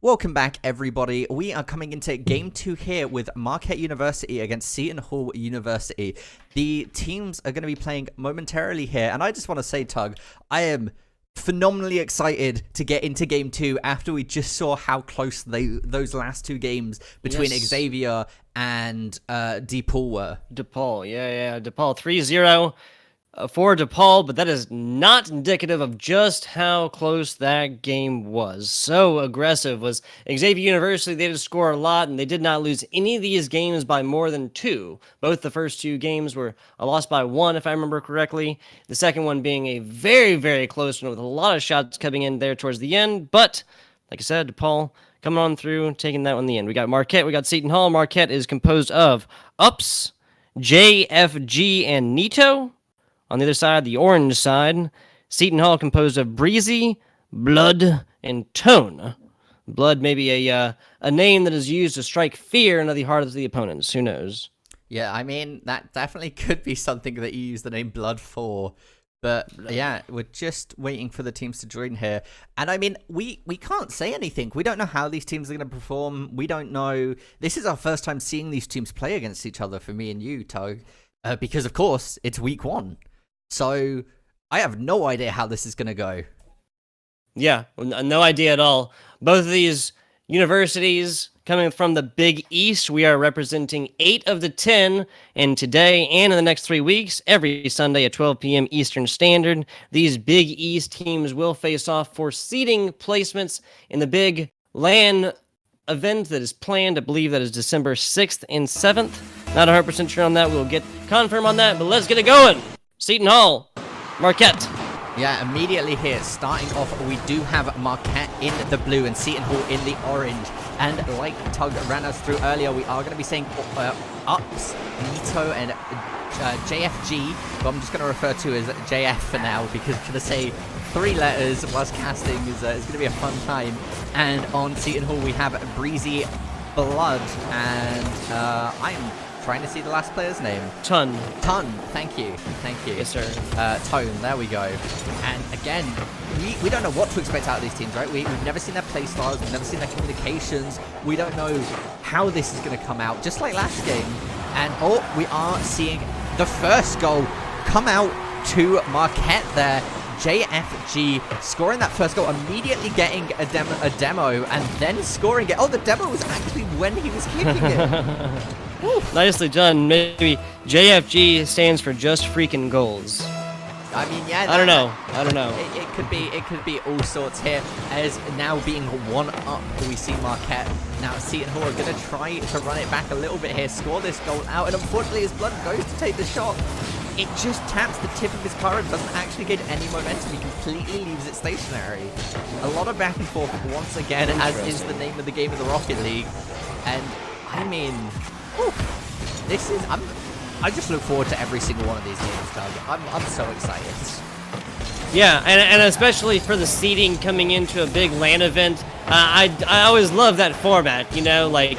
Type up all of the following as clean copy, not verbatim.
Welcome back, everybody. We are coming into game 2 here with Marquette University against Seton Hall University. The teams are going to be playing momentarily here, and I just want to say, Tug, I am phenomenally excited to get into game 2 after we just saw how close those last two games between Xavier and DePaul were. DePaul, yeah. DePaul 3-0 for DePaul, but that is not indicative of just how close that game was. So aggressive was Xavier University. They did score a lot, and they did not lose any of these games by more than 2. Both the first 2 games were a loss by 1, if I remember correctly. The second one being a very, very close one with a lot of shots coming in there towards the end. But, like I said, DePaul coming on through, taking that one in the end. We got Marquette, we got Seton Hall. Marquette is composed of Ups, JFG, and Nito. On the other side, the orange side, Seton Hall composed of Breezy, Blood, and Tone. Blood may be a name that is used to strike fear into the hearts of the opponents. Who knows? Yeah, I mean, that definitely could be something that you use the name Blood for. But yeah, we're just waiting for the teams to join here. And I mean, we can't say anything. We don't know how these teams are going to perform. We don't know. This is our first time seeing these teams play against each other for me and you, Tug. Because, of course, it's week 1. So, I have no idea how this is going to go. Yeah, no idea at all. Both of these universities coming from the Big East, we are representing 8 of the 10, and today and in the next 3 weeks, every Sunday at 12 p.m. Eastern Standard, these Big East teams will face off for seeding placements in the Big LAN event that is planned. I believe that is December 6th and 7th. Not 100% sure on that. We'll get confirm on that, but let's get it going. Seton Hall, Marquette. Yeah, immediately here, starting off, we do have Marquette in the blue and Seton Hall in the orange. And like Tug ran us through earlier, we are going to be saying Ups, Nito, and JFG, but I'm just going to refer to as JF for now, because to say 3 letters whilst casting is going to be a fun time. And on Seton Hall, we have Breezy, Blood, and I am trying to see the last player's name. Ton, thank you. Yes, sir. Tone, there we go. And again, we don't know what to expect out of these teams, right? We've never seen their play styles, we've never seen their communications. We don't know how this is going to come out, just like last game. And we are seeing the first goal come out to Marquette there. JFG scoring that first goal, immediately getting a demo, and then scoring it. Oh, the demo was actually when he was keeping it. Nicely done. Maybe JFG stands for just freaking goals. I mean, yeah. I don't know. It could be all sorts here. As now being 1 up, we see Marquette. Now Seton Hall are going to try to run it back a little bit here, score this goal out, and unfortunately his Blood goes to take the shot. It just taps the tip of his car and doesn't actually get any momentum. He completely leaves it stationary. A lot of back and forth once again, as is the name of the game of the Rocket League. And I mean, this is. I just look forward to every single one of these games, Doug. I'm so excited. Yeah, and especially for the seeding coming into a big LAN event. I always love that format. You know, like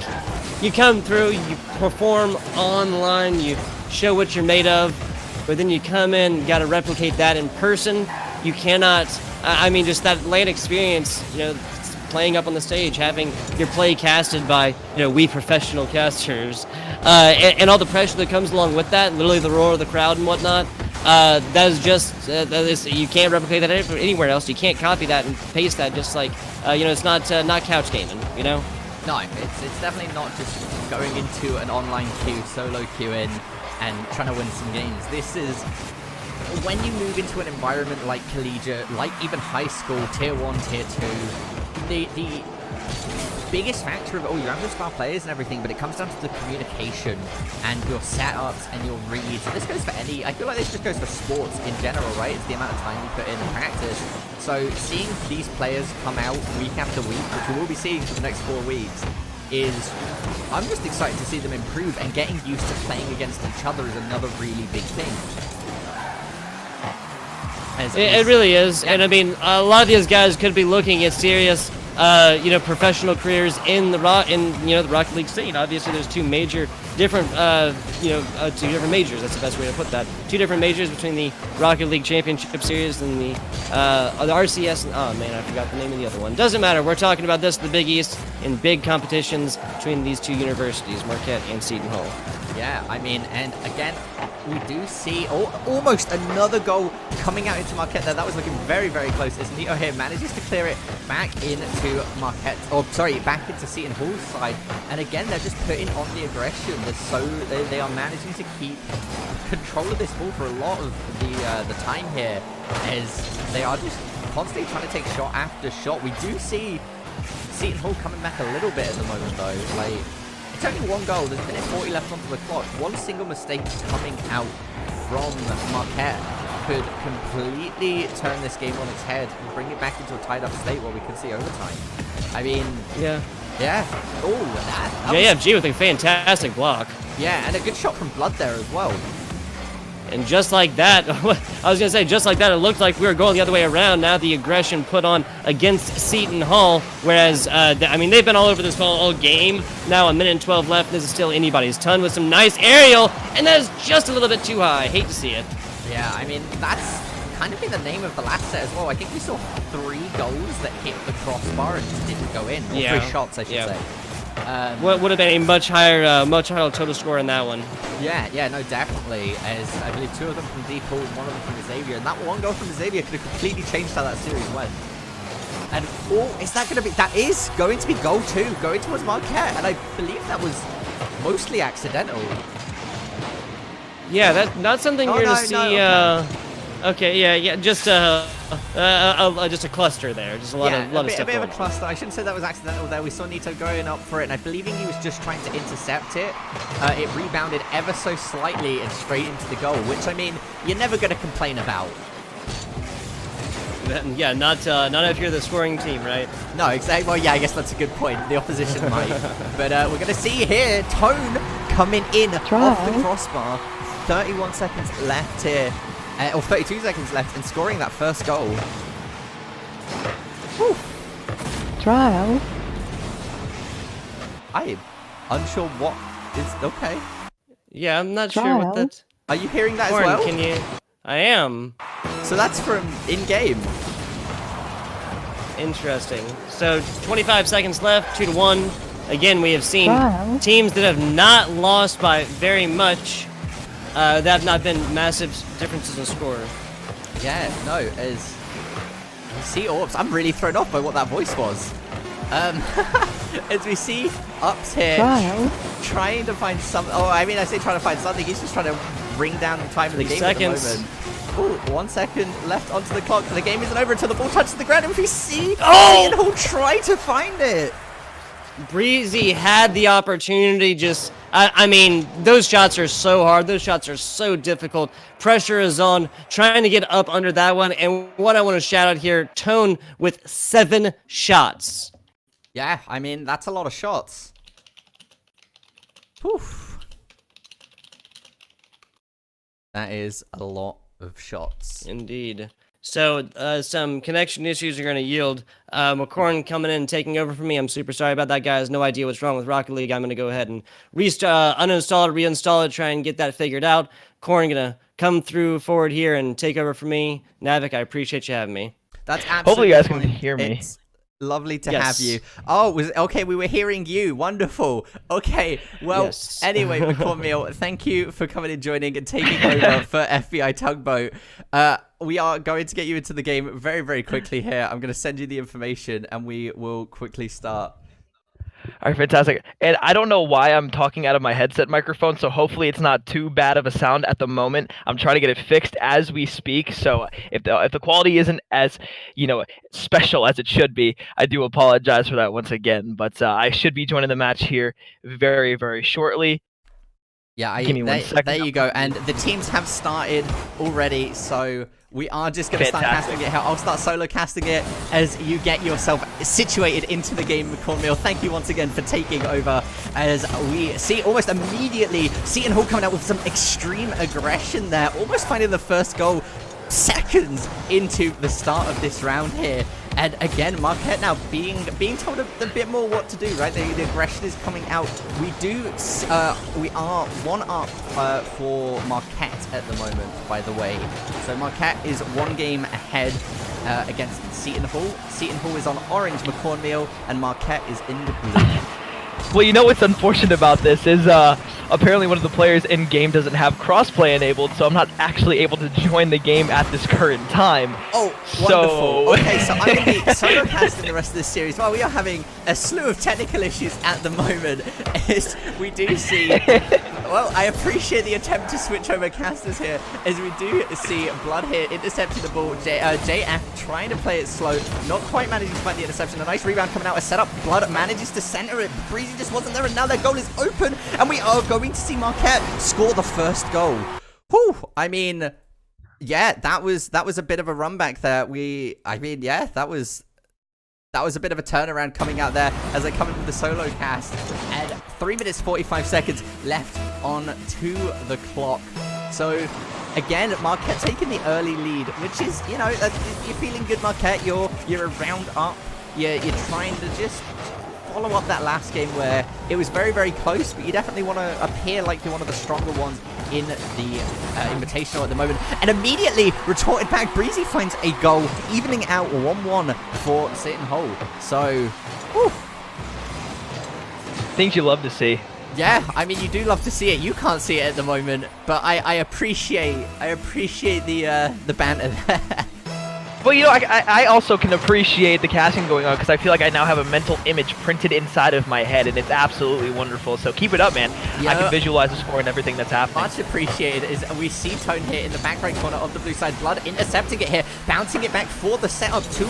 you come through, you perform online, you show what you're made of. But then you come in, you got to replicate that in person. You cannot, I mean, just that LAN experience, you know, playing up on the stage, having your play casted by, you know, we professional casters, and all the pressure that comes along with that, literally the roar of the crowd and whatnot. That is just, you can't replicate that anywhere else. You can't copy that and paste that just like, you know, it's not couch gaming, you know? No, it's definitely not just going into an online queue, solo queuing, and trying to win some games. This is when you move into an environment like collegiate, like even high school, tier 1, tier 2, the biggest factor of it all, you have your star players and everything, but it comes down to the communication and your setups and your reads. And this goes for any, I feel like this just goes for sports in general, right? It's the amount of time you put in practice. So seeing these players come out week after week, which we will be seeing for the next 4 weeks, I'm just excited to see them improve, and getting used to playing against each other is another really big thing. It really is, yeah. And I mean, a lot of these guys could be looking at serious professional careers in the the Rocket League scene. Obviously, there's two different majors. That's the best way to put that. Two different majors between the Rocket League Championship Series and the RCS. And, oh man, I forgot the name of the other one. Doesn't matter. We're talking about this, the Big East, in big competitions between these two universities, Marquette and Seton Hall. Yeah, I mean, and again, we do see almost another goal coming out into Marquette there. That was looking very, very close as Nito here manages to clear it back into Marquette, back into Seton Hall's side. And again, they're just putting on the aggression. They are managing to keep control of this ball for a lot of the time here, as they are just constantly trying to take shot after shot. We do see Seton Hall coming back a little bit at the moment, though. Like, it's only one goal. There's a minute 40 left onto the clock. One single mistake coming out from Marquette could completely turn this game on its head and bring it back into a tied-up state where we can see overtime. I mean, yeah. Oh, that JFG with a fantastic block. Yeah, and a good shot from Blood there as well. And just like that, I was going to say, just like that, it looked like we were going the other way around. Now the aggression put on against Seton Hall, whereas, I mean, they've been all over this ball all game. Now a minute and 12 left. This is still anybody's ton with some nice aerial, and that is just a little bit too high. Hate to see it. Yeah, I mean, that's kind of been the name of the last set as well. I think we saw 3 goals that hit the crossbar and just didn't go in. Or 3 shots, I should say. What would have been a much higher total score in that one? Yeah, no, definitely. As I believe 2 of them from D-Pool and 1 of them from Xavier. And that one goal from Xavier could have completely changed how that series went. And, is that going to be... That is going to be goal 2, going towards Marquette. And I believe that was mostly accidental. Yeah, that's not something you're going to see... Okay, yeah, just a cluster there, just a lot of stuff. A bit of a cluster. I shouldn't say that was accidental there. We saw Nito going up for it, and I believe he was just trying to intercept it. It rebounded ever so slightly and straight into the goal, which, I mean, you're never going to complain about. Yeah, not if you're the scoring team, right? No, exactly. Well, yeah, I guess that's a good point. The opposition might. But we're going to see here Tone coming in off the crossbar. 31 seconds left here. Or 32 seconds left and scoring that first goal. Whew. Trial. I'm unsure what is okay. Yeah, I'm not sure what that... Are you hearing that as well? Can you... I am. So that's from in-game. Interesting. So 25 seconds left, 2-1. Again, we have seen teams that have not lost by very much. That have not been massive differences in score. Yeah, no, as we see Orbs, I'm really thrown off by what that voice was. As we see Ups here trying to find something. Oh, I mean, I say trying to find something. He's just trying to bring down the time of the game at the moment. Ooh, 1 second left onto the clock. The game isn't over until the ball touches the ground. And we see Seton Hall try to find it. Breezy had the opportunity, just, I mean, those shots are so hard. Those shots are so difficult. Pressure is on, trying to get up under that one. And what I want to shout out here, Tone with 7 shots. Yeah, I mean, that's a lot of shots. Whew. That is a lot of shots. Indeed. So, some connection issues are going to yield. McCorn coming in and taking over for me. I'm super sorry about that, guys. No idea what's wrong with Rocket League. I'm going to go ahead and uninstall it, reinstall it, try and get that figured out. Corn going to come through forward here and take over for me. Navik, I appreciate you having me. That's absolutely hopefully you guys can hear me. It's lovely to have you. Oh, okay, we were hearing you. Wonderful. Okay, well, anyway, McCormill, thank you for coming and joining and taking over for FBI Tugboat. We are going to get you into the game very, very quickly here. I'm going to send you the information and we will quickly start. All right, fantastic. And I don't know why I'm talking out of my headset microphone, so hopefully it's not too bad of a sound at the moment. I'm trying to get it fixed as we speak, so if the quality isn't as, special as it should be, I do apologize for that once again. But I should be joining the match here very, very shortly. Yeah, give me 1 second. There you go. And the teams have started already, so we are just going to start casting it here. I'll start solo casting it as you get yourself situated into the game, McCormill. Thank you once again for taking over as we see almost immediately Seton Hall coming out with some extreme aggression there, almost finding the first goal seconds into the start of this round here. And again, Marquette now being told a bit more what to do, right? The aggression is coming out. We are 1 up for Marquette at the moment, by the way. So Marquette is 1 game ahead against Seton Hall. Seton Hall is on orange McCornmeal, and Marquette is in the blue. Well, you know what's unfortunate about this is apparently one of the players in game doesn't have crossplay enabled, so I'm not actually able to join the game at this current time. Oh, wonderful. Okay, so I'm going to be solo casting the rest of this series. Well, we are having a slew of technical issues at the moment. As we do see, well, I appreciate the attempt to switch over casters here, as we do see Blood here intercepting the ball. JF trying to play it slow, not quite managing to find the interception. A nice rebound coming out, a setup. Blood manages to center it. Breezy just wasn't there, and now their goal is open, and we are going to see Marquette score the first goal. Whew, I mean, yeah, that was a bit of a run back there. Yeah, that was a bit of a turnaround coming out there as they come into the solo cast, and 3 minutes 45 seconds left on to the clock. So again, Marquette taking the early lead, which is, you know, you're feeling good, Marquette. You're a round up. You're trying to just follow up that last game where it was very, very close, but you definitely want to appear like you're one of the stronger ones in the Invitational at the moment. And immediately retorted back, Breezy finds a goal, evening out 1-1 for Seton Hall. So, whew. Things you love to see. Yeah, I mean, you do love to see it. You can't see it at the moment, but I appreciate the banter there. Well, you know, I also can appreciate the casting going on because I feel like I now have a mental image printed inside of my head, and it's absolutely wonderful. So keep it up, man. Yeah, I can visualize the score and everything that's happening. Much appreciated. Is we see Tone here in the back right corner of the blue side. Blood intercepting it here, bouncing it back for the setup. Two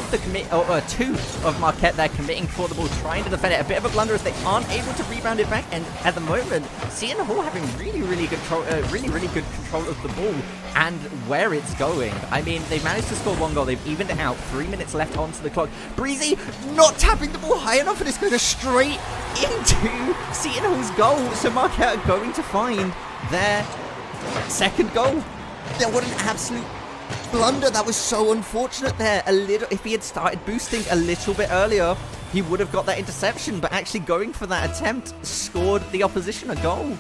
of Marquette there committing for the ball, trying to defend it. A bit of a blunder as they aren't able to rebound it back. And at the moment, Seton Hall having really good control of the ball and where it's going. I mean, they've managed to score 1 goal. They've evened it out. 3 minutes left onto the clock. Breezy not tapping the ball high enough, and it's going straight into Seton Hall's goal. So Marquette are going to find their second goal. What an absolute blunder. That was so unfortunate there. If he had started boosting a little bit earlier, he would have got that interception, but actually going for that attempt scored the opposition a goal.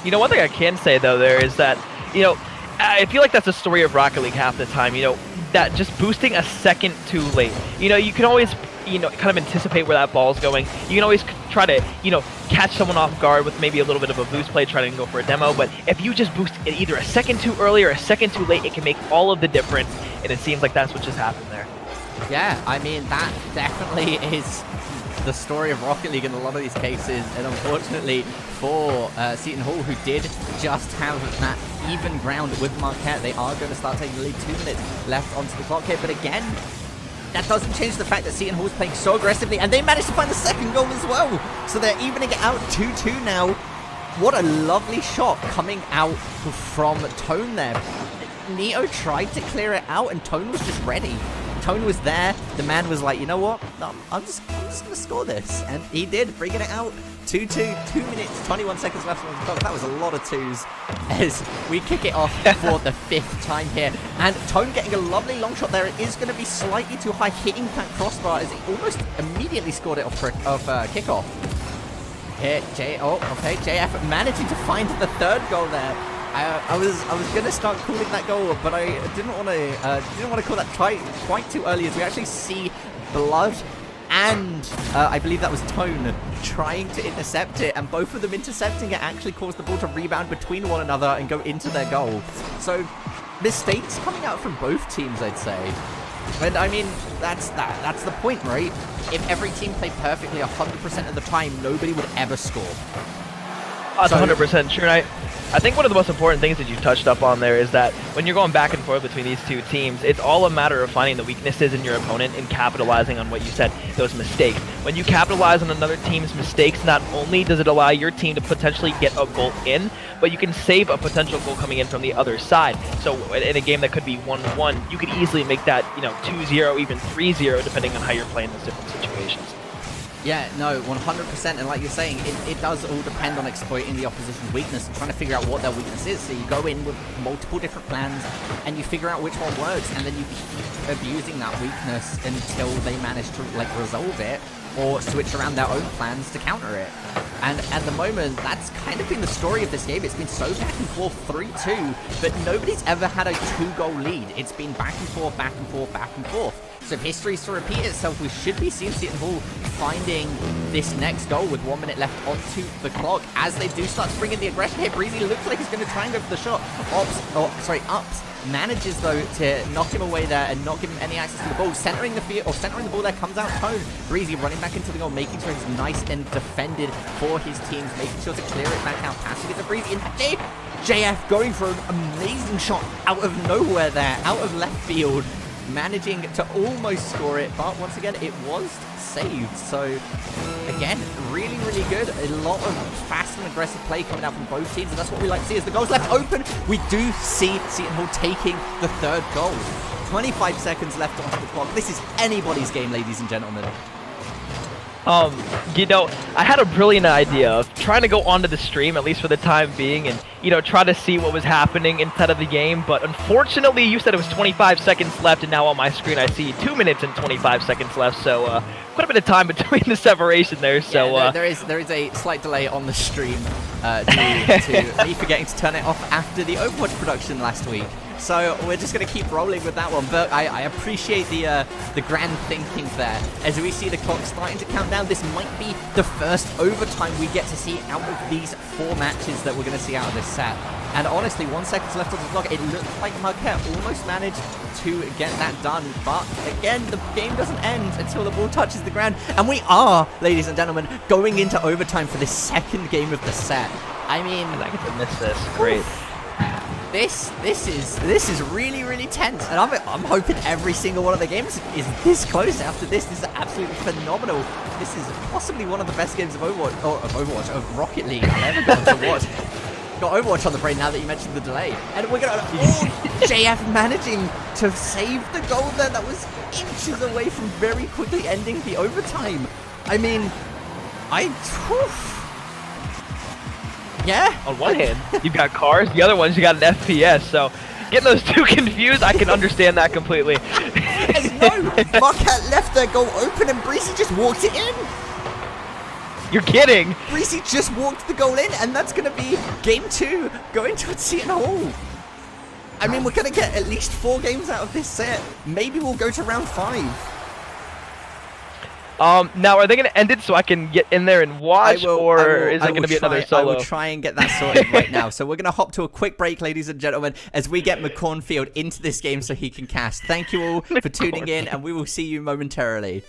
You know, one thing I can say, though, there is that, you know, I feel like that's a story of Rocket League half the time, you know, that just boosting a second too late. You know, you can always, you know, kind of anticipate where that ball's going. You can always try to, you know, catch someone off guard with maybe a little bit of a boost play, trying to go for a demo, but if you just boost it either a second too early or a second too late, it can make all of the difference, and it seems like that's what just happened there. Yeah, I mean, that definitely is the story of Rocket League in a lot of these cases, and unfortunately for Seton Hall, who did just have that even ground with Marquette, they are going to start taking the lead. 2 minutes left onto the clock here, but again, that doesn't change the fact that Seton Hall is playing so aggressively, and they managed to find the second goal as well, so they're evening it out 2-2 now. What a lovely shot coming out from Tone there. Neo tried to clear it out, and Tone was just ready. Tone was there. The man was like, you know what? No, I'm just going to score this. And he did, bringing it out. 2-2, 2 minutes, 21 seconds left on the clock. That was a lot of twos as we kick it off for the 5th time here. And Tone getting a lovely long shot there. It is going to be slightly too high, hitting that crossbar as he almost immediately scored it off kickoff. Here, JF managing to find the 3rd goal there. I was gonna start calling that goal, but I didn't want to call that quite too early, as we actually see Blood and I believe that was Tone trying to intercept it, and both of them intercepting it actually caused the ball to rebound between one another and go into their goal. So mistakes coming out from both teams, I'd say. And I mean, that's the point, right? If every team played perfectly 100% of the time, nobody would ever score. That's 100% true. And I think one of the most important things that you touched up on there is that when you're going back and forth between these two teams, it's all a matter of finding the weaknesses in your opponent and capitalizing on what you said, those mistakes. When you capitalize on another team's mistakes, not only does it allow your team to potentially get a goal in, but you can save a potential goal coming in from the other side. So in a game that could be 1-1, you could easily make that, you know, 2-0, even 3-0, depending on how you're playing those different situations. Yeah, no, 100%. And like you're saying, it does all depend on exploiting the opposition's weakness and trying to figure out what their weakness is. So you go in with multiple different plans and you figure out which one works, and then you keep abusing that weakness until they manage to like resolve it or switch around their own plans to counter it. And at the moment, that's kind of been the story of this game. It's been so back and forth, 3-2, but nobody's ever had a 2-goal lead. It's been back and forth, back and forth, back and forth. So if history's to repeat itself, we should be seeing Seton Hall finding this next goal with 1 minute left onto the clock. As they do start to bring in the aggression here, Breezy looks like he's going to try and go for the shot. Ups manages though to knock him away there and not give him any access to the ball. Centering the ball there comes out Tone. Breezy running back into the goal, making sure he's nice and defended for his teams, making sure to clear it back out, passing it to Breezy. And JF going for an amazing shot out of nowhere there, out of left field, managing to almost score it, but once again it was saved. So again, really, really good. A lot of fast and aggressive play coming out from both teams, and that's what we like to see. As the goal's left open, we do see Seton Hall taking the 3rd goal. 25 seconds left onto the clock. This is anybody's game, ladies and gentlemen. You know, I had a brilliant idea of trying to go onto the stream, at least for the time being, and, you know, try to see what was happening inside of the game, but unfortunately, you said it was 25 seconds left, and now on my screen I see 2 minutes and 25 seconds left, so, quite a bit of time between the separation there, so, yeah, there is a slight delay on the stream, due to me forgetting to turn it off after the Overwatch production last week. So we're just going to keep rolling with that one, but I appreciate the grand thinking there. As we see the clock starting to count down, this might be the first overtime we get to see out of these 4 matches that we're going to see out of this set. And honestly, 1 second left on the clock. It looks like Marquette almost managed to get that done, but again, the game doesn't end until the ball touches the ground. And we are, ladies and gentlemen, going into overtime for this 2nd game of the set. I mean, I get to miss this. Great. This is really, really tense, and I'm hoping every single one of the games is this close after this. This is absolutely phenomenal. This is possibly one of the best games of of Rocket League I've ever gone to watch. Got Overwatch on the brain now that you mentioned the delay, and we're gonna JF managing to save the goal there. That was inches away from very quickly ending the overtime. I mean, yeah. On one hand, you've got cars. The other ones, you got an FPS. So, getting those two confused, I can understand that completely. No, Marquette left their goal open and Breezy just walked it in. You're kidding. Breezy just walked the goal in, and that's going to be game 2 going towards Seton Hall. I mean, we're going to get at least 4 games out of this set. Maybe we'll go to round 5. Now, are they going to end it so I can get in there and watch, or is it going to be another solo? I will try and get that sorted right now. So we're going to hop to a quick break, ladies and gentlemen, as we get McCornfield into this game so he can cast. Thank you all for tuning in, and we will see you momentarily.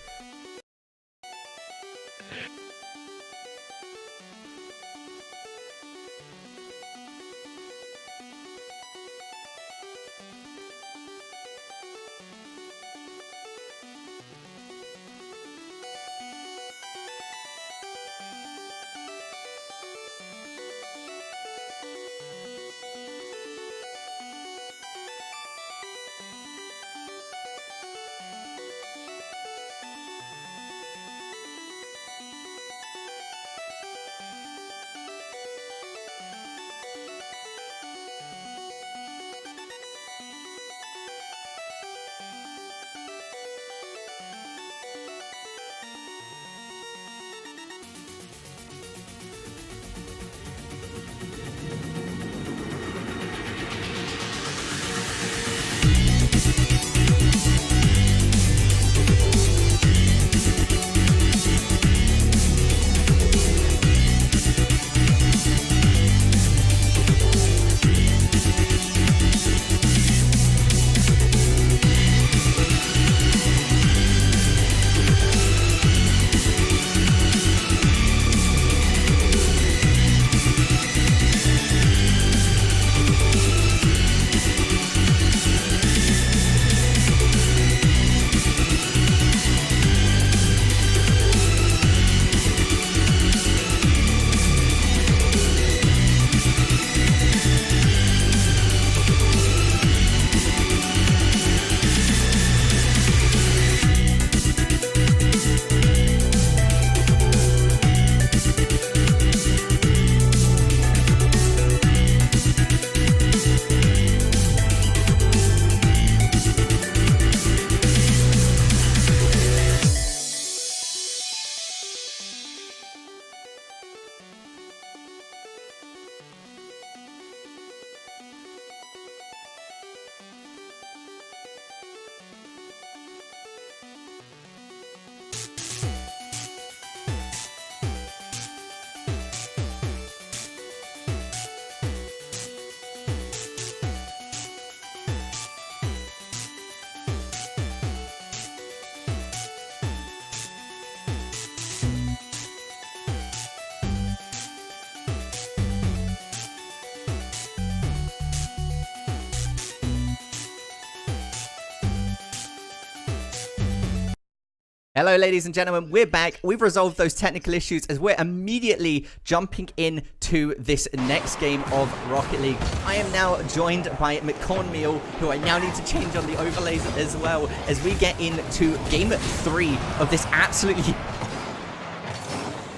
Hello, ladies and gentlemen, we're back. We've resolved those technical issues as we're immediately jumping into this next game of Rocket League. I am now joined by McCornmeal, who I now need to change on the overlays as well, as we get into game 3 of this absolutely...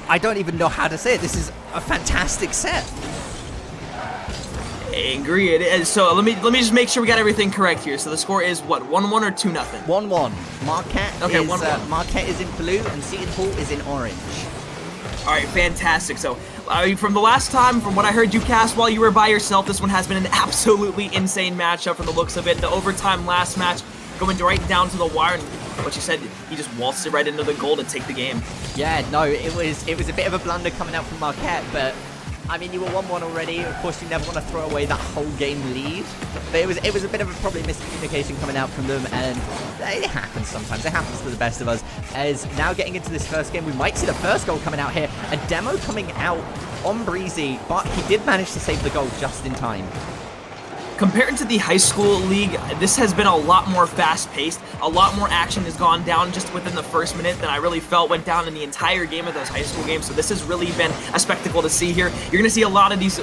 I don't even know how to say it. This is a fantastic set. Agreed. So let me just make sure we got everything correct here. So the score is what, 1-1 or 2-0? 1-1. Marquette okay, is 1-1. Marquette is in blue and Seton Hall is in orange. All right, fantastic. So from the last time, from what I heard you cast while you were by yourself, this one has been an absolutely insane matchup from the looks of it. The overtime last match going right down to the wire, and what you said, he just waltzed it right into the goal to take the game. Yeah, no, it was a bit of a blunder coming out from Marquette, but I mean, you were 1-1 already. Of course, you never want to throw away that whole game lead. But it was a bit of a probably miscommunication coming out from them, and it happens sometimes. It happens to the best of us. As now getting into this first game, we might see the first goal coming out here. A demo coming out on Breezy, but he did manage to save the goal just in time. Compared to the high school league, this has been a lot more fast-paced. A lot more action has gone down just within the first minute than I really felt went down in the entire game of those high school games. So this has really been a spectacle to see here. You're going to see a lot of these,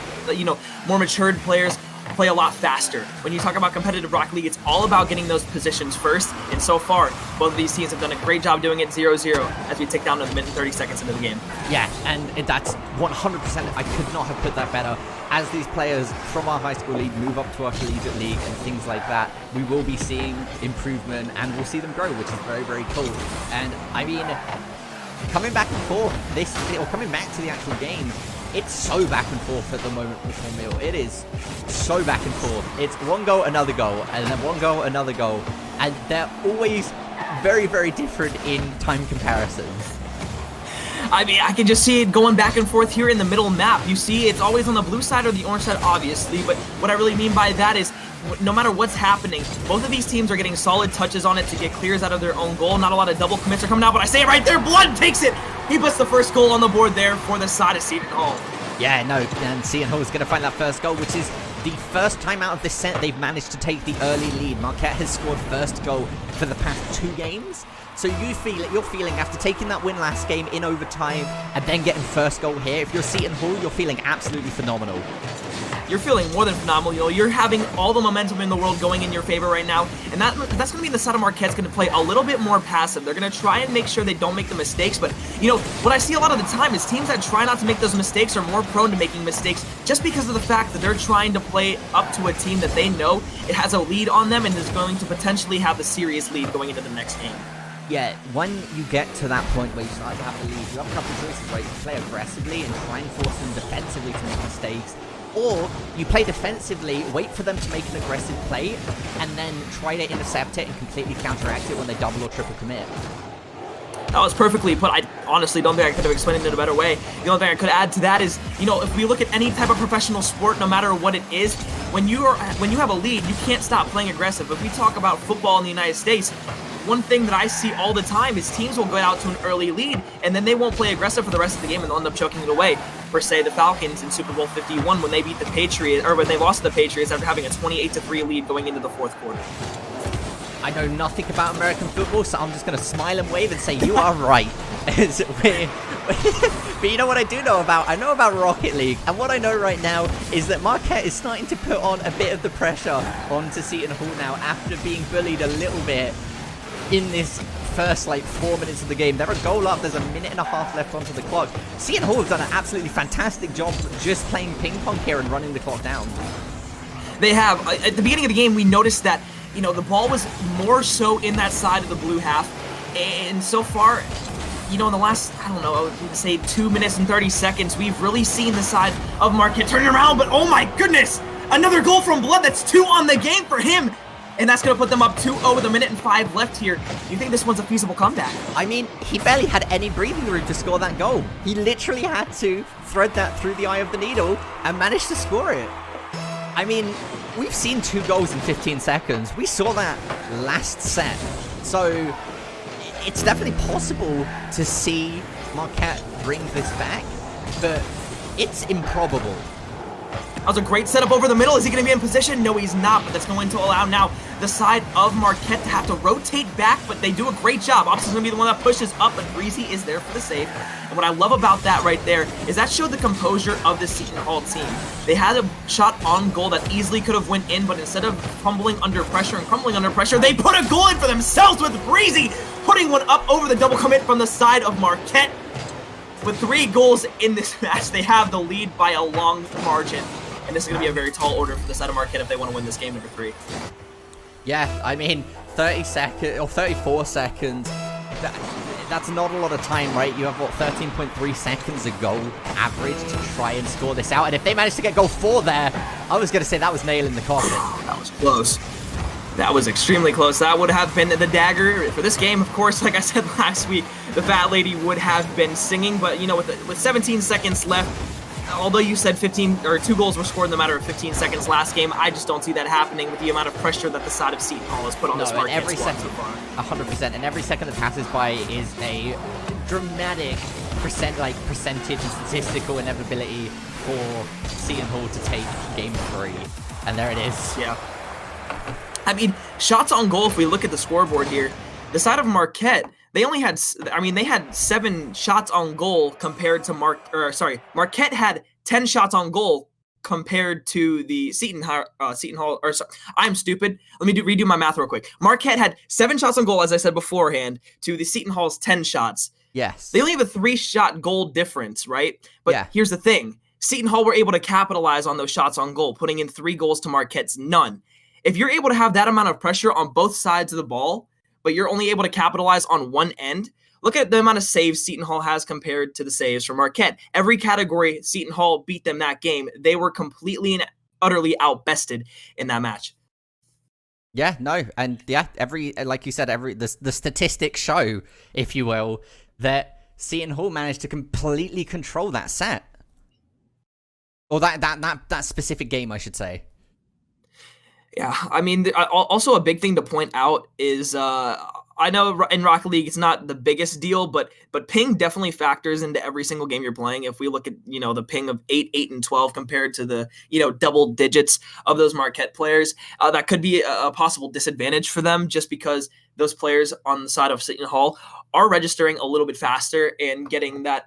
more matured players play a lot faster. When you talk about competitive Rocket League, it's all about getting those positions first. And so far, both of these teams have done a great job doing it 0-0 as we take down to the minute and 30 seconds into the game. Yeah, and that's 100%. I could not have put that better. As these players from our high school league move up to our collegiate league and things like that, we will be seeing improvement and we'll see them grow, which is very, very cool. And I mean, coming back and forth, coming back to the actual game, it's so back and forth at the moment with Cornmeal. It is so back and forth. It's one goal, another goal, and then one goal, another goal. And they're always very, very different in time comparisons. I mean, I can just see it going back and forth here in the middle map. You see it's always on the blue side or the orange side, obviously, but what I really mean by that is no matter what's happening, both of these teams are getting solid touches on it to get clears out of their own goal. Not a lot of double commits are coming out, but I say it right there, Blood takes it! He puts the first goal on the board there for the side of Seton Hall. Yeah, no, and Seton Hall is going to find that first goal, which is the first time out of this set they've managed to take the early lead. Marquette has scored first goal for the past 2 games. So you're feeling after taking that win last game in overtime and then getting first goal here, if you're Seton Hall, you're feeling absolutely phenomenal. You're feeling more than phenomenal. You're having all the momentum in the world going in your favor right now, and that's going to mean the side of Marquette's going to play a little bit more passive. They're going to try and make sure they don't make the mistakes, but what I see a lot of the time is teams that try not to make those mistakes are more prone to making mistakes just because of the fact that they're trying to play up to a team that they know it has a lead on them and is going to potentially have the serious lead going into the next game. Yeah, when you get to that point where you start to have the lead, you have a couple of choices, right? You play aggressively and try and force them defensively to make mistakes, or you play defensively, wait for them to make an aggressive play, and then try to intercept it and completely counteract it when they double or triple commit. That was perfectly put. I honestly don't think I could have explained it in a better way. The only thing I could add to that is, if we look at any type of professional sport, no matter what it is, when you have a lead, you can't stop playing aggressive. If we talk about football in the United States, one thing that I see all the time is teams will go out to an early lead and then they won't play aggressive for the rest of the game and they'll end up choking it away. Per se, the Falcons in Super Bowl 51 when they beat the Patriots, or when they lost to the Patriots after having a 28-3 lead going into the fourth quarter. I know nothing about American football, so I'm just going to smile and wave and say you are right. But you know what I do know about? I know about Rocket League, and what I know right now is that Marquette is starting to put on a bit of the pressure onto Seton Hall now after being bullied a little bit in this first 4 minutes of the game. They're a goal up, there's a minute and a half left onto the clock. Seton Hall have done an absolutely fantastic job just playing ping pong here and running the clock down. They have. At the beginning of the game, we noticed that, the ball was more so in that side of the blue half, and so far, in the last, I would say 2 minutes and 30 seconds, we've really seen the side of Marquette turn around, but oh my goodness! Another goal from Blood, that's 2 on the game for him! And that's going to put them up 2-0 with a minute and 5 left here. Do you think this one's a feasible comeback? I mean, he barely had any breathing room to score that goal. He literally had to thread that through the eye of the needle and managed to score it. I mean, we've seen 2 goals in 15 seconds. We saw that last set. So it's definitely possible to see Marquette bring this back, but it's improbable. was a great setup over the middle. Is he going to be in position? No, he's not, but that's going to allow now the side of Marquette to have to rotate back, but they do a great job. Ops is going to be the one that pushes up, but Breezy is there for the save. And what I love about that right there is that showed the composure of this Seton Hall team. They had a shot on goal that easily could have went in, but instead of fumbling under pressure and crumbling under pressure, they put a goal in for themselves with Breezy putting one up over the double commit from the side of Marquette. With 3 goals in this match, they have the lead by a long margin. And this is going to be a very tall order for the side of Marquette if they want to win this game number 3. Yeah, I mean, 30 seconds or 34 seconds. That's not a lot of time, right? You have, what, 13.3 seconds a goal average to try and score this out. And if they manage to get goal 4 there, I was going to say that was nail in the coffin. That was close. That was extremely close. That would have been the dagger for this game. Of course, like I said last week, the Fat Lady would have been singing. But, you know, with 17 seconds left, although you said 2 goals were scored in the matter of 15 seconds last game, I just don't see that happening with the amount of pressure that the side of Seton Hall has put on this Marquette squad so far. 100%, and every second that passes by is a dramatic percentage and statistical inevitability for Seton Hall to take game 3. And there it is. Yeah. I mean, shots on goal, if we look at the scoreboard here, the side of Marquette, they only had, they had 7 shots on goal compared to Marquette had 10 shots on goal compared to the Seton Hall, I'm stupid. Let me redo my math real quick. Marquette had 7 shots on goal, as I said beforehand, to the Seton Hall's 10 shots. Yes. They only have a 3-shot goal difference, right? But here's the thing. Seton Hall were able to capitalize on those shots on goal, putting in 3 goals to Marquette's none. If you're able to have that amount of pressure on both sides of the ball, but you're only able to capitalize on one end, look at the amount of saves Seton Hall has compared to the saves from Marquette. Every category, Seton Hall beat them that game. They were completely and utterly outbested in that match. Yeah, no, and yeah, like you said, the statistics show, if you will, that Seton Hall managed to completely control that set. Or that specific game, I should say. Yeah, I mean, also a big thing to point out is I know in Rocket League it's not the biggest deal, but ping definitely factors into every single game you're playing. If we look at, you know, the ping of 8, 8, and 12 compared to the, you know, double digits of those Marquette players, that could be a possible disadvantage for them just because those players on the side of Seton Hall are registering a little bit faster and getting that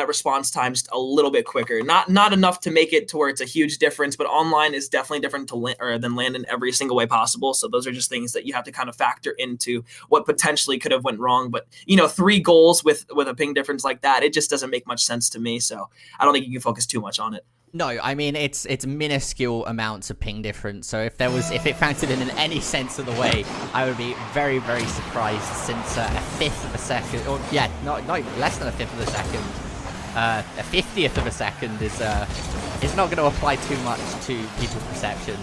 response time just a little bit quicker. Not enough to make it to where it's a huge difference, but online is definitely different than land in every single way possible. So those are just things that you have to kind of factor into what potentially could have went wrong. But, you know, 3 goals with a ping difference like that, it just doesn't make much sense to me. So I don't think you can focus too much on it. No, I mean, it's minuscule amounts of ping difference. So if it factored in any sense of the way, I would be very, very surprised since a 5th of a second, or yeah, no, less than a 5th of a second. A 50th of a second is not going to apply too much to people's perception.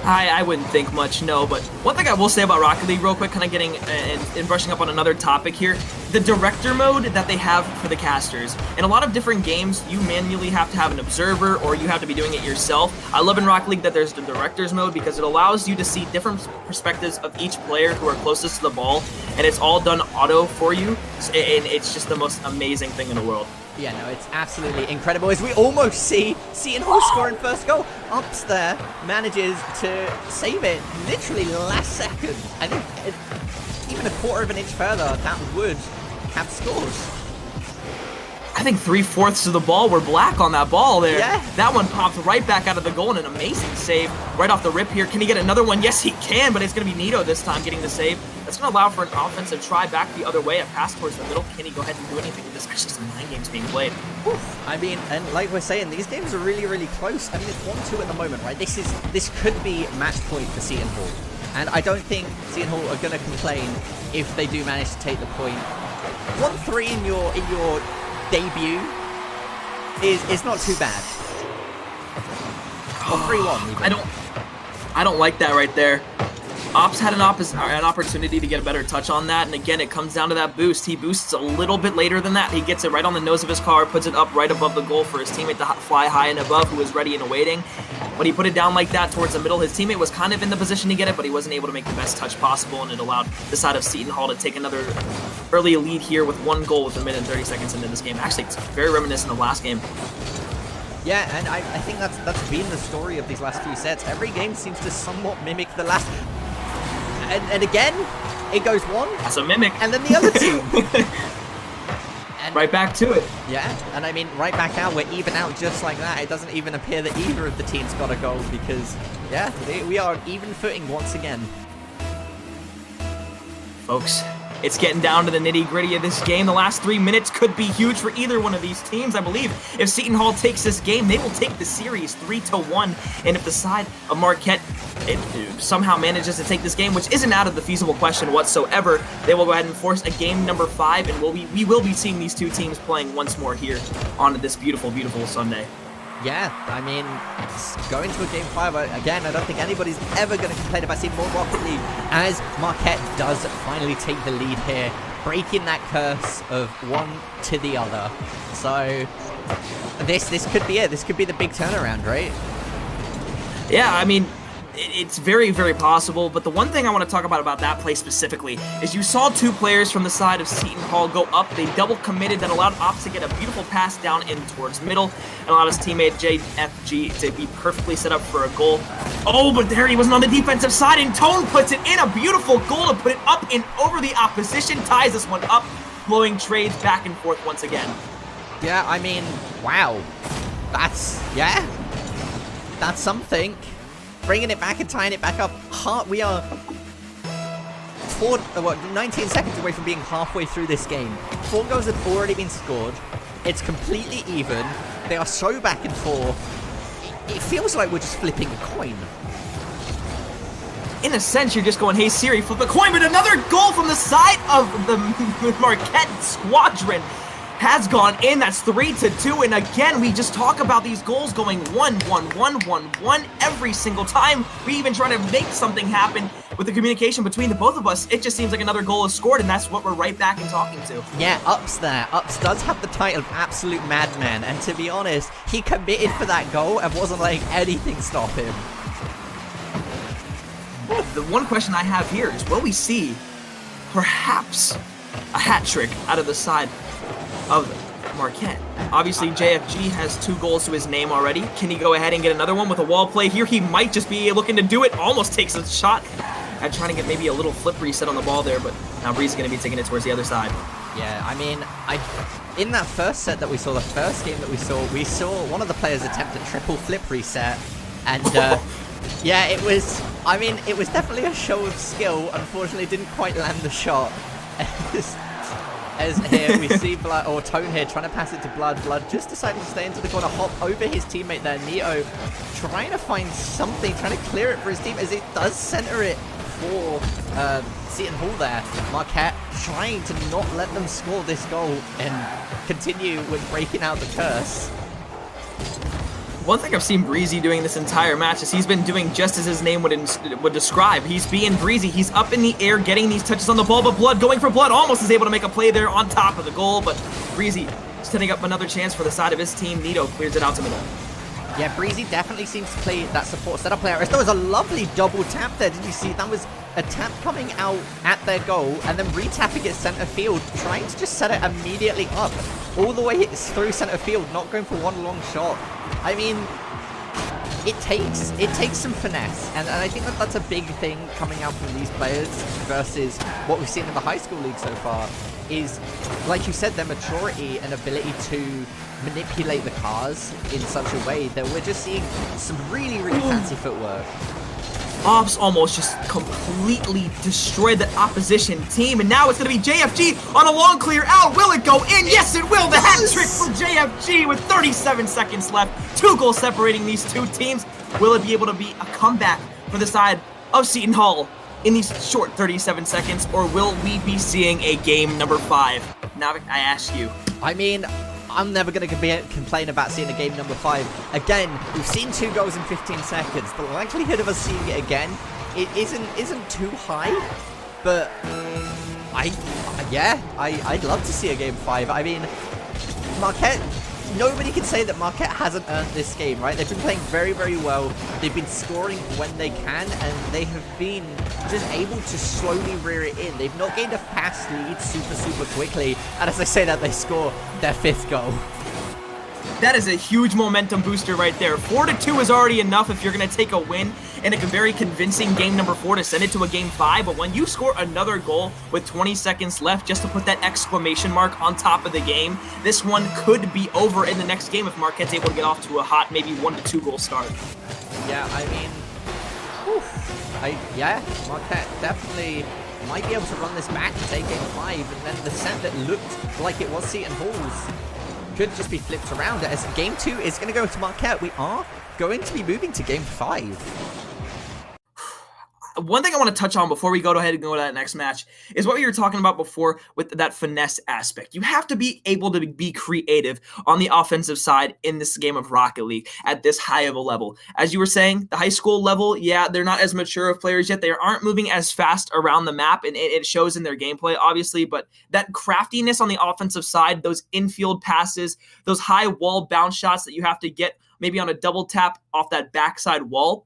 I wouldn't think much, no, but one thing I will say about Rocket League real quick, kind of getting and brushing up on another topic here, the director mode that they have for the casters. In a lot of different games, you manually have to have an observer or you have to be doing it yourself. I love in Rocket League that there's the director's mode because it allows you to see different perspectives of each player who are closest to the ball, and it's all done auto for you, and it's just the most amazing thing in the world. Yeah, no, it's absolutely incredible. As we almost see Seton Hall scoring first goal. Ups there manages to save it literally last second. I think even a quarter of an inch further, that would have scored. I think 3/4 of the ball were black on that ball there. Yeah. That one popped right back out of the goal and an amazing save right off the rip here. Can he get another one? Yes, he can, but it's going to be Nito this time getting the save. That's going to allow for an offensive try back the other way, a pass towards the middle. Can he go ahead and do anything with this? Actually, some 9 games being played. I mean, and like we're saying, these games are really, really close. I mean, it's 1-2 at the moment, right? This could be match point for Seton Hall. And I don't think Seton Hall are going to complain if they do manage to take the point. 1-3 in your debut is not too bad. Or 3-1 even. I don't like that right there. Ops had an opportunity to get a better touch on that, and again, it comes down to that boost. He boosts a little bit later than that. He gets it right on the nose of his car, puts it up right above the goal for his teammate to fly high and above, who was ready and awaiting. When he put it down like that towards the middle, his teammate was kind of in the position to get it, but he wasn't able to make the best touch possible, and it allowed the side of Seton Hall to take another early lead here with 1 goal with 1 minute and 30 seconds into this game. Actually, it's very reminiscent of last game. Yeah, and I think that's been the story of these last few sets. Every game seems to somewhat mimic the last. And again, it goes one. That's a mimic. And then the other team. And, right back to it. Yeah, and I mean, right back out, we're even out just like that. It doesn't even appear that either of the teams got a goal because, yeah, we are on even footing once again. Folks, it's getting down to the nitty-gritty of this game. The last 3 minutes could be huge for either one of these teams. I believe if Seton Hall takes this game, they will take the series 3-1. And if the side of Marquette somehow manages to take this game, which isn't out of the feasible question whatsoever, they will go ahead and force a game number 5, and we will be seeing these two teams playing once more here on this beautiful, beautiful Sunday. Yeah, I mean, going to a game 5, again, I don't think anybody's ever going to complain about seeing more Rocket League, as Marquette does finally take the lead here, breaking that curse of one to the other. So, this could be it. This could be the big turnaround, right? Yeah, I mean, it's very, very possible, but the one thing I want to talk about that play specifically is you saw two players from the side of Seton Hall go up. They double committed that allowed Ops to get a beautiful pass down in towards middle and allowed his teammate JFG to be perfectly set up for a goal. Oh, but there he wasn't on the defensive side, and Tone puts it in. A beautiful goal to put it up and over the opposition, ties this one up, blowing trades back and forth once again. Yeah, I mean, wow. That's something. Bringing it back and tying it back up. We are 19 seconds away from being halfway through this game. 4 goals have already been scored. It's completely even. They are so back and forth. It feels like we're just flipping a coin. In a sense, you're just going, hey Siri, flip a coin, but another goal from the side of the Marquette squadron has gone in. That's 3-2, and again, we just talk about these goals going 1-1-1-1-1 every single time. We even try to make something happen with the communication between the both of us. It just seems like another goal is scored, and that's what we're right back and talking to. Yeah, Ups there. Ups does have the title of absolute madman, and to be honest, he committed for that goal and wasn't letting anything stop him. The one question I have here is, will we see perhaps a hat trick out of the side of Marquette? Obviously, JFG has 2 goals to his name already. Can he go ahead and get another one with a wall play here? He might just be looking to do it. Almost takes a shot at trying to get maybe a little flip reset on the ball there, but now Breeze is going to be taking it towards the other side. Yeah, I mean, in that first set that we saw, the first game that we saw one of the players attempt a triple flip reset, and yeah, it was definitely a show of skill. Unfortunately, it didn't quite land the shot. As here we see Blood, or Tone here, trying to pass it to Blood. Blood just deciding to stay into the corner, hop over his teammate there. Neo trying to find something, trying to clear it for his team, as it does center it for Seton Hall there. Marquette trying to not let them score this goal and continue with breaking out the curse. One thing I've seen Breezy doing this entire match is he's been doing just as his name would describe. He's being breezy. He's up in the air getting these touches on the ball, but Blood going for Blood almost is able to make a play there on top of the goal, but Breezy setting up another chance for the side of his team. Nito clears it out to middle. Yeah, Breezy definitely seems to play that support setup player. There was a lovely double tap there. Did you see? That was a tap coming out at their goal and then re-tapping it center field, trying to just set it immediately up. All the way through center field, not going for one long shot. I mean, it takes some finesse, and I think that's a big thing coming out from these players versus what we've seen in the high school league so far, is, like you said, their maturity and ability to manipulate the cars in such a way that we're just seeing some really, really fancy footwork. Ops almost just completely destroyed the opposition team, and now it's going to be JFG on a long clear out. Will it go in? Yes, it will. The hat trick for JFG with 37 seconds left. 2 goals separating these two teams. Will it be able to be a comeback for the side of Seton Hall in these short 37 seconds, or will we be seeing a game number 5? Navik, I ask you. I mean, I'm never going to complain about seeing a game number 5. Again, we've seen 2 goals in 15 seconds. The likelihood of us seeing it again, it isn't too high, but I'd love to see a game 5. I mean, Marquette, nobody can say that Marquette hasn't earned this game, right? They've been playing very, very well. They've been scoring when they can, and they have been just able to slowly rear it in. They've not gained a fast lead super, super quickly. And as I say that, they score their 5th goal. That is a huge momentum booster right there. 4-2 is already enough if you're going to take a win in a very convincing game number 4 to send it to a game 5. But when you score another goal with 20 seconds left just to put that exclamation mark on top of the game, this one could be over in the next game if Marquette's able to get off to a hot maybe 1-2 goal start. Yeah, I mean, yeah, Marquette definitely might be able to run this back and take game 5, and then the set that looked like it was Seton Hall's could just be flipped around as game 2 is going to go to Marquette. We are going to be moving to game 5. One thing I want to touch on before we go ahead and go to that next match is what we were talking about before with that finesse aspect. You have to be able to be creative on the offensive side in this game of Rocket League at this high of a level. As you were saying, the high school level, yeah, they're not as mature of players yet. They aren't moving as fast around the map, and it shows in their gameplay, obviously, but that craftiness on the offensive side, those infield passes, those high wall bounce shots that you have to get maybe on a double tap off that backside wall,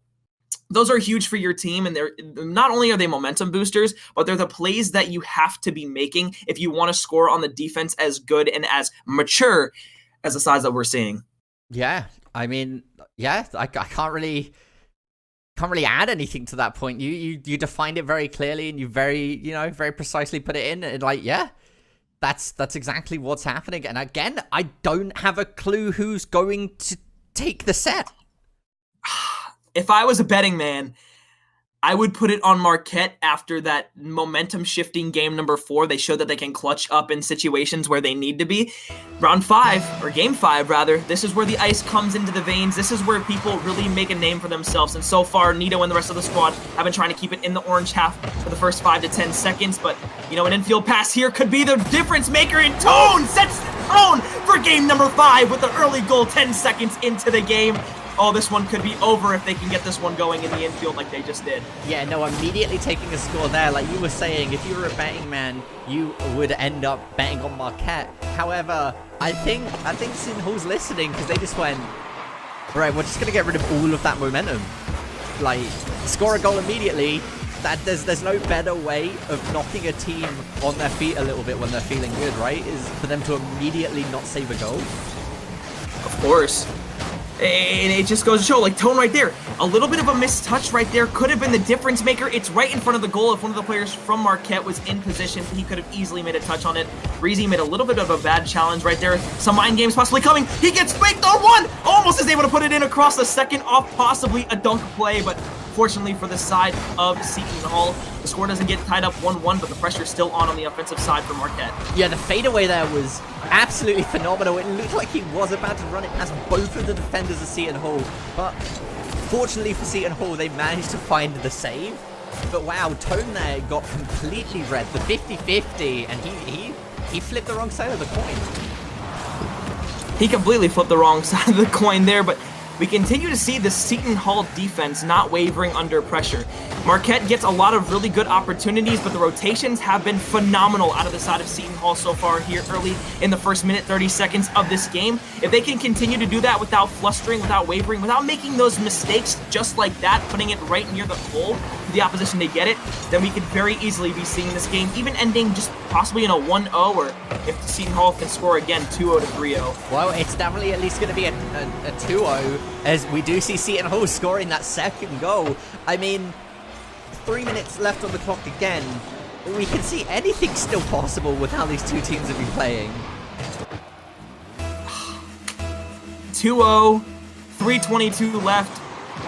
those are huge for your team, and they're not only are they momentum boosters, but they're the plays that you have to be making if you want to score on the defense as good and as mature as the sides that we're seeing. Yeah, I mean, yeah, I can't really add anything to that point. You defined it very clearly, and you very precisely put it in, and like, yeah, that's exactly what's happening. And again, I don't have a clue who's going to take the set. If I was a betting man, I would put it on Marquette after that momentum shifting game number 4. They showed that they can clutch up in situations where they need to be. Round 5, or game 5 rather, this is where the ice comes into the veins. This is where people really make a name for themselves. And so far, Nito and the rest of the squad have been trying to keep it in the orange half for the first 5 to 10 seconds. But, you know, an infield pass here could be the difference maker, in Tone sets the tone for game number 5 with the early goal 10 seconds into the game. Oh, this one could be over if they can get this one going in the infield like they just did. Yeah, no, immediately taking a score there. Like you were saying, if you were a betting man, you would end up betting on Marquette. However, I think Seton Hall's listening, because they just went, right, we're just going to get rid of all of that momentum. Like, score a goal immediately. There's no better way of knocking a team on their feet a little bit when they're feeling good, right? Is for them to immediately not save a goal. Of course. And it just goes to show, like Tone right there, a little bit of a missed touch right there could have been the difference maker. It's right in front of the goal. If one of the players from Marquette was in position, he could have easily made a touch on it. Breezy made a little bit of a bad challenge right there. Some mind games possibly coming. He gets faked on one. Almost is able to put it in across the second off possibly a dunk play, but fortunately for the side of Seton Hall, the score doesn't get tied up 1-1, but the pressure's still on the offensive side for Marquette. Yeah, the fadeaway there was absolutely phenomenal. It looked like he was about to run it past both of the defenders of Seton Hall, but fortunately for Seton Hall, they managed to find the save. But wow, Tone there got completely read, the 50-50, and he flipped the wrong side of the coin. He completely flipped the wrong side of the coin there, but we continue to see the Seton Hall defense not wavering under pressure. Marquette gets a lot of really good opportunities, but the rotations have been phenomenal out of the side of Seton Hall so far here early in the first minute, 30 seconds of this game. If they can continue to do that without flustering, without wavering, without making those mistakes just like that, putting it right near the hole for the opposition to get it, then we could very easily be seeing this game even ending just possibly in a 1-0, or if Seton Hall can score again, 2-0 to 3-0. Well, it's definitely at least going to be a 2-0, as we do see Seton Hall scoring that second goal. I mean, 3 minutes left on the clock again. We can see anything still possible with how these two teams have been playing. 2-0, 3:22 left.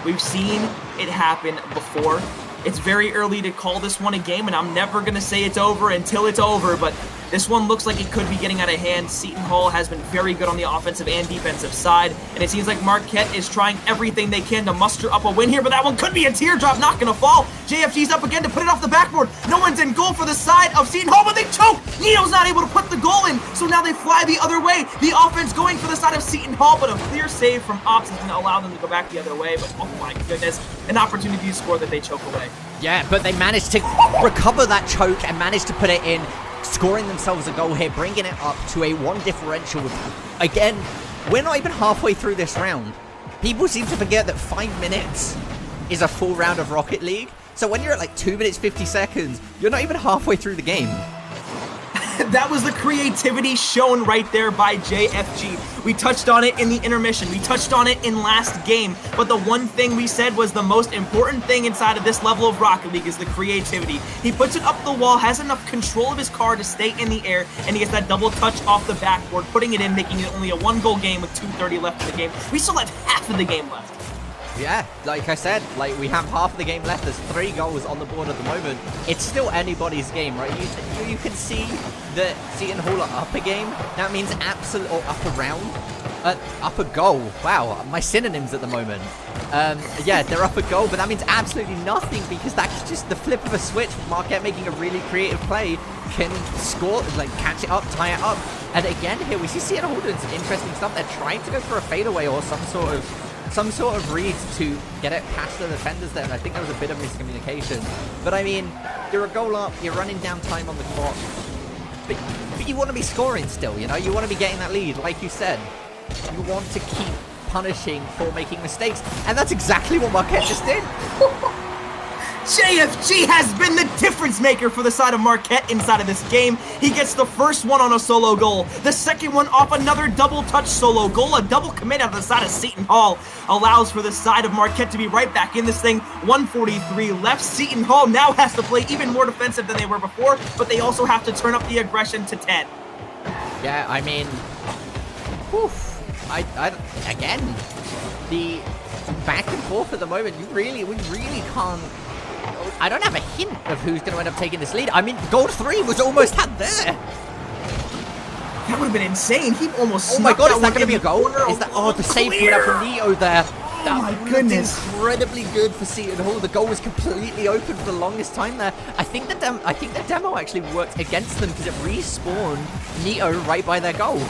We've seen it happen before. It's very early to call this one a game, and I'm never going to say it's over until it's over, but this one looks like it could be getting out of hand. Seton Hall has been very good on the offensive and defensive side, and it seems like Marquette is trying everything they can to muster up a win here, but that one could be a teardrop, not going to fall. JFG's up again to put it off the backboard. No one's in goal for the side of Seton Hall, but they choke. Nito's not able to put the goal in, so now they fly the other way. The offense going for the side of Seton Hall, but a clear save from Ops is going to allow them to go back the other way, but oh my goodness, an opportunity to score that they choke away. Yeah, but they managed to recover that choke and managed to put it in, scoring themselves a goal here, bringing it up to a 1 differential. Again, we're not even halfway through this round. People seem to forget that 5 minutes is a full round of Rocket League. So when you're at like 2 minutes 50 seconds, you're not even halfway through the game. That was the creativity shown right there by JFG. We touched on it in the intermission. We touched on it in last game. But the one thing we said was the most important thing inside of this level of Rocket League is the creativity. He puts it up the wall, has enough control of his car to stay in the air, and he gets that double touch off the backboard, putting it in, making it only a 1-goal game with 2:30 left in the game. We still have half of the game left. Yeah, like I said, like we have half of the game left. There's 3 goals on the board at the moment. It's still anybody's game, right? You can see that Seton Hall are up a game. That means absolute or up a round, up a goal. Wow, my synonyms at the moment. Yeah, they're up a goal, but that means absolutely nothing because that's just the flip of a switch. Marquette making a really creative play can score, like catch it up, tie it up. And again, here we see Seton Hall doing some interesting stuff. They're trying to go for a fadeaway or some sort of read to get it past the defenders there, and I think there was a bit of miscommunication. But I mean, you're a goal up, you're running down time on the clock, but you want to be scoring still, you know? You want to be getting that lead, like you said. You want to keep punishing for making mistakes, and that's exactly what Marquette just did. JFG has been the difference maker for the side of Marquette inside of this game. He gets the first one on a solo goal, the second one off another double touch solo goal, a double commit out of the side of Seton Hall allows for the side of Marquette to be right back in this thing. 1:43 left. Seton Hall now has to play even more defensive than they were before, but they also have to turn up the aggression to 10. Yeah, I mean, whew, again, the back and forth at the moment, we really can't. I don't have a hint of who's going to end up taking this lead. I mean, goal 3 was almost had there. That would have been insane. He almost. Oh my god, is that going to be a goal? Is that? Oh, the save put out from Neo there. Oh my goodness. Incredibly good for Seton Hall. The goal was completely open for the longest time there. I think the demo actually worked against them because it respawned Neo right by their goal.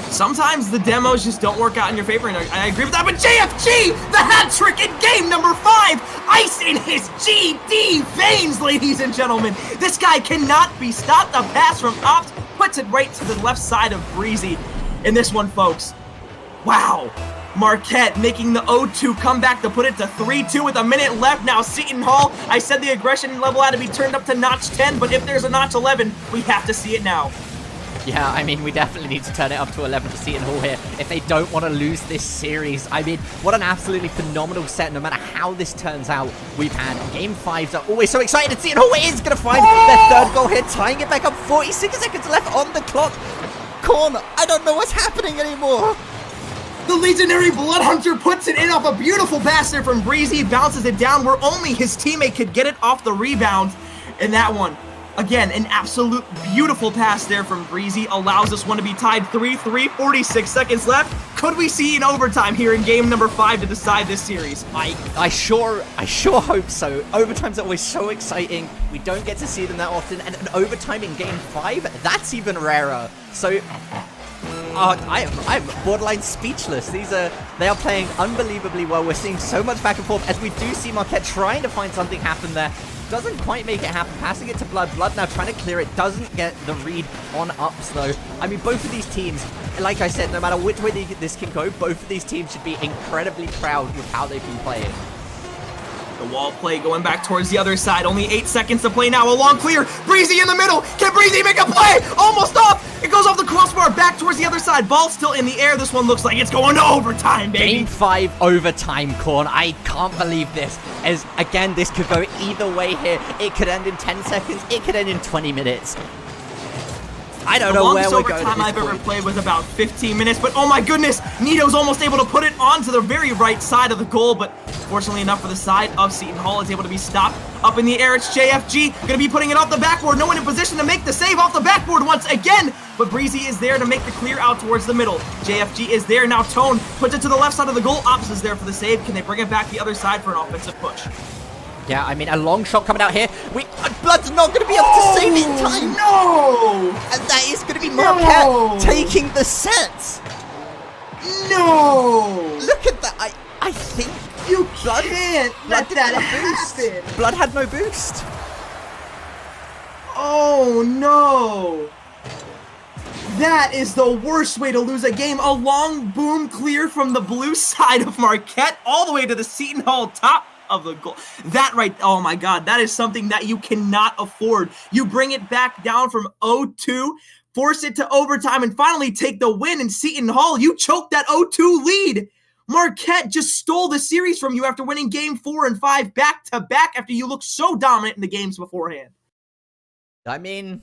Sometimes the demos just don't work out in your favor, and I agree with that, but JFG, the hat trick in game number 5, ice in his GD veins, ladies and gentlemen. This guy cannot be stopped. A pass from Ops puts it right to the left side of Breezy. In this one, folks, wow. Marquette making the 0-2 comeback to put it to 3-2 with a minute left. Now Seton Hall, I said the aggression level had to be turned up to notch 10, but if there's a notch 11, we have to see it now. Yeah, I mean, we definitely need to turn it up to 11 for Seton Hall here if they don't want to lose this series. I mean, what an absolutely phenomenal set. No matter how this turns out, we've had game 5s are always so excited. Seton Hall is going to find their 3rd goal here, tying it back up. 46 seconds left on the clock. Corn, I don't know what's happening anymore. The legendary Bloodhunter puts it in off a beautiful pass there from Breezy, bounces it down where only his teammate could get it off the rebound. And that one, again, an absolute beautiful pass there from Breezy allows this one to be tied 3-3, 46 seconds left. Could we see an overtime here in game number 5 to decide this series? I sure hope so. Overtimes are always so exciting. We don't get to see them that often, and an overtime in game 5, that's even rarer. So I'm borderline speechless. They are playing unbelievably well. We're seeing so much back and forth as we do see Marquette trying to find something happen there. Doesn't quite make it happen, passing it to Blood. Blood now trying to clear it, doesn't get the read on Ups though. I mean, both of these teams, like I said, no matter which way this can go, both of these teams should be incredibly proud with how they've been playing. The wall play going back towards the other side. Only 8 seconds to play now. A long clear. Breezy in the middle. Can Breezy make a play? Almost off. It goes off the crossbar back towards the other side. Ball still in the air. This one looks like it's going to overtime, baby. Game 5 overtime, Corn. I can't believe this. As again, this could go either way here. It could end in 10 seconds. It could end in 20 minutes. I don't know where we're going. The longest overtime I've ever played was about 15 minutes, but oh my goodness, Nito's almost able to put it onto the very right side of the goal, but fortunately enough for the side of Seton Hall, it's able to be stopped up in the air. It's JFG, gonna be putting it off the backboard. No one in position to make the save off the backboard once again, but Breezy is there to make the clear out towards the middle. JFG is there, now Tone puts it to the left side of the goal. Ops is there for the save. Can they bring it back the other side for an offensive push? Yeah, I mean, a long shot coming out here. Blood's not going to be able to save in time. No! And that is going to be Marquette taking the set. No! Look at that. I think you can't let that happen. Blood had no boost. Oh, no. That is the worst way to lose a game. A long boom clear from the blue side of Marquette all the way to the Seton Hall top of the goal. That right, oh my God, that is something that you cannot afford. You bring it back down from 0-2, force it to overtime, and finally take the win in Seton Hall. You choked that 0-2 lead. Marquette just stole the series from you after winning game 4 and 5 back-to-back after you looked so dominant in the games beforehand. I mean,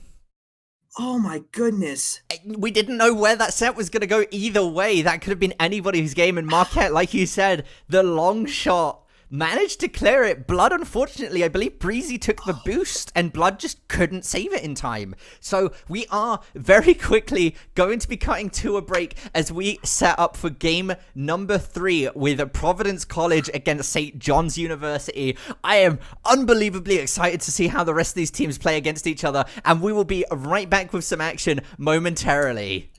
oh my goodness. we didn't know where that set was going to go either way. That could have been anybody's game. And Marquette, like you said, the long shot managed to clear it. Blood, unfortunately, I believe Breezy took the boost and Blood just couldn't save it in time. So we are very quickly going to be cutting to a break as we set up for game number 3 with Providence College against St. John's University. I am unbelievably excited to see how the rest of these teams play against each other, and we will be right back with some action momentarily.